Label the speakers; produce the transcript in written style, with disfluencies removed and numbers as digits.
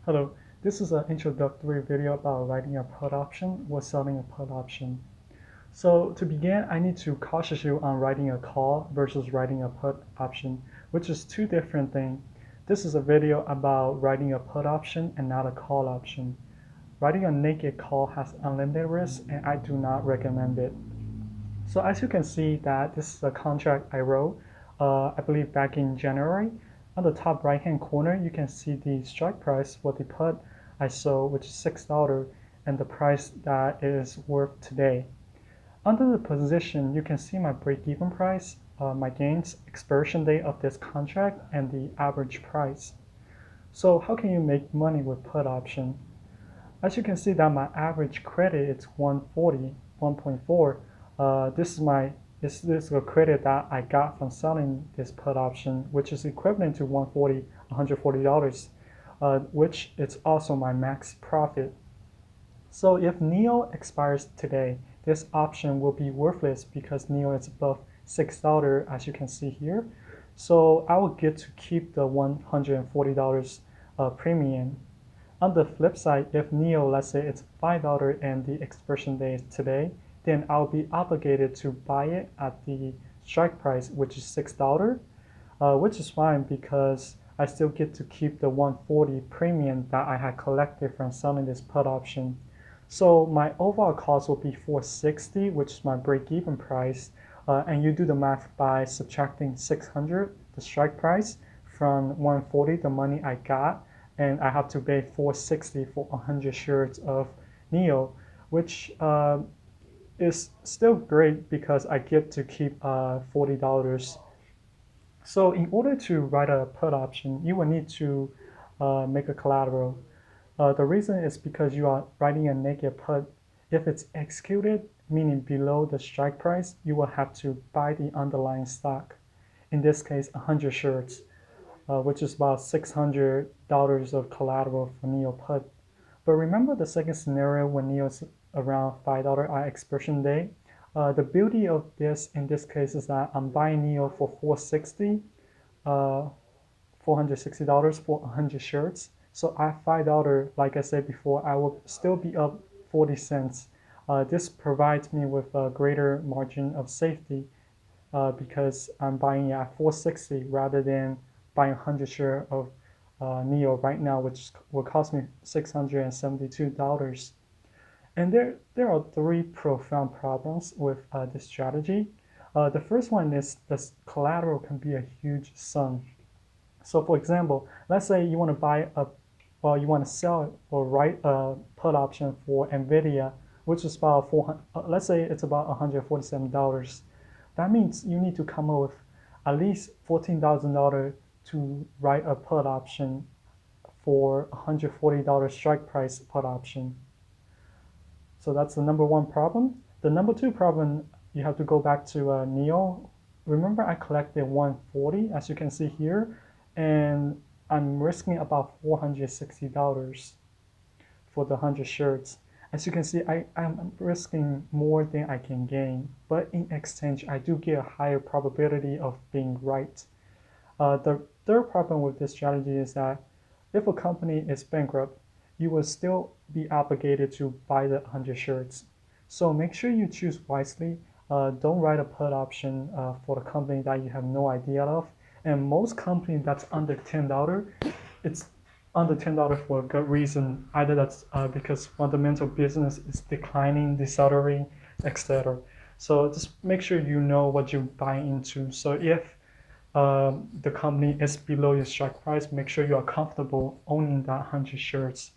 Speaker 1: Hello, this is an introductory video about writing a put option or selling a put option. So to begin, I need to caution you on writing a call versus writing a put option, which is two different things. This is a video about writing a put option and not a call option. Writing a naked call has unlimited risk and I do not recommend it. So as you can see that this is a contract I wrote, I believe back in January. On the top right hand corner, you can see the strike price for the put I sold, which is $6, and the price that is worth today. Under the position, you can see my break-even price, my gains, expiration date of this contract, and the average price. So how can you make money with put option? As you can see that my average credit is 140, 1.4. This is a credit that I got from selling this put option, which is equivalent to 140, $140, which is also my max profit. So if NEO expires today, this option will be worthless because NEO is above $6 as you can see here. So I will get to keep the $140 premium. On the flip side, if NEO, let's say it's $5 and the expiration date is today, then I'll be obligated to buy it at the strike price, which is $6, which is fine because I still get to keep the 140 premium that I had collected from selling this put option. So my overall cost will be 460, which is my break-even price. And you do the math by subtracting 600, the strike price, from 140, the money I got, and I have to pay 460 for 100 shares of NEO, which is still great because I get to keep $40. So in order to write a put option, you will need to make a collateral. The reason is because you are writing a naked put. If it's executed, meaning below the strike price, you will have to buy the underlying stock. In this case, 100 shares, which is about $600 of collateral for NEO put. But remember the second scenario when NEO is around $5 at expiration date. The beauty of this in this case is that I'm buying NEO for $460 for 100 shares. So at $5, like I said before, I will still be up 40 cents. This provides me with a greater margin of safety because I'm buying it at 460 rather than buying 100 share of NEO right now, which will cost me $672. And there are three profound problems with this strategy. The first one is the collateral can be a huge sum. So for example, let's say you want to you want to sell or write a put option for NVIDIA, which is about let's say it's about $147. That means you need to come up with at least $14,000 to write a put option for $140 strike price put option. So that's the number one problem. The number two problem, you have to go back to NEO. Remember I collected 140 as you can see here, and I'm risking about $460 for the 100 shirts. As you can see, I'm risking more than I can gain, but in exchange, I do get a higher probability of being right. The third problem with this strategy is that if a company is bankrupt, you will still be obligated to buy the 100 shirts. So make sure you choose wisely. Don't write a put option for a company that you have no idea of. And most companies that's under $10, it's under $10 for a good reason. Either that's because fundamental business is declining, decelerating, etc. So just make sure you know what you buy into. So if the company is below your strike price, make sure you are comfortable owning that 100 shares.